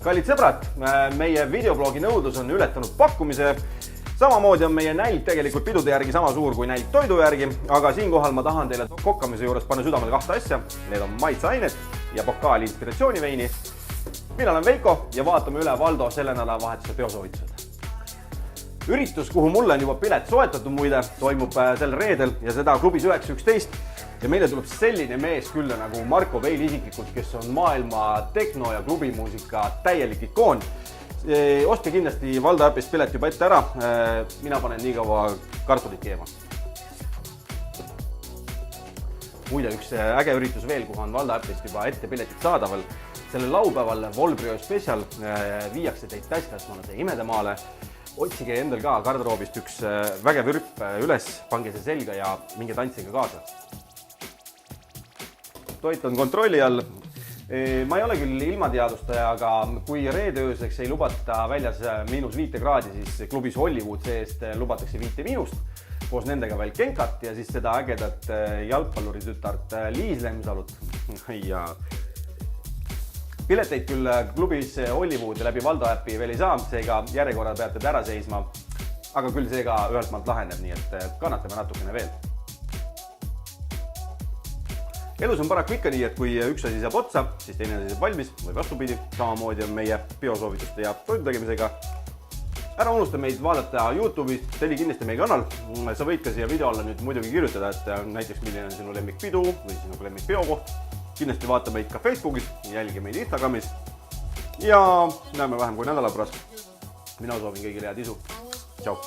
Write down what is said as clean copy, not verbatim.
Kallid sõbrad, meie videoblogi nõudlus on ületanud pakkumise. Samamoodi on meie nälg tegelikult pidude järgi sama suur kui nälg toidu järgi, aga siinkohal ma tahan teile kokkamise juures panna südamele kahte asja. Need on maitseained ja pokaali inspiratsiooniveini. Mina olen Veiko ja vaatame üle Valdo selle nädalavahetuse peosoovitused. Üritus, kuhu mulle on juba pilet soetatud muide, toimub sel reedel ja seda klubis 9.11. Ja meile tuleb selline mees külla nagu Marko Veil isiklikult, kes on maailma tekno- ja klubimuusika täielik ikoon. Ostke kindlasti Valdo äpist pilet juba ette ära. Mina panen nii kaua kartulit keema. Muide, üks äge üritus veel, kuhu on Valdo äpist juba ette piletit saadaval. Selle laupäeval Volbrio Special viiakse teid täiskasvanute imedemaale. Otsige endal ka garderoobist üks vägev ürp üles, pange see selga ja minge tantsige kaasa. Toit on kontrolli all. Ma ei ole küll ilmateadustaja, aga kui reedeööseks ei lubata väljas -5 kraadi, siis klubis Hollywood seest lubatakse 5 miinust. Koos nendega veel Kenkat ja siis seda ägedat jalgpalluri tütart Liis Lemsalut. Ja pileteid küll klubis Hollywood läbi Valdo äppi veel ei saa, seega järjekorrad peate ära seisma. Aga küll see ka ühelt maalt laheneb, nii et kannatame natukene veel. Elus on paraku ikka nii, et kui üks asi saab otsa, siis teine asi saab valmis või vastupidi. Samamoodi on meie biosoovituste ja toidu tegemisega. Ära unusta meid vaadata YouTube'is, teli kindlasti meie kanal. Sa võid ka siia video alla nüüd muidugi kirjutada, et näiteks milline on sinu lemmikpidu või sinu lemmik biokoht. Kindlasti vaata meid ka Facebookis, jälgi meid Instagramis. Ja näeme vähem kui nädala pärast. Mina soovin kõigile head isu. Tšau!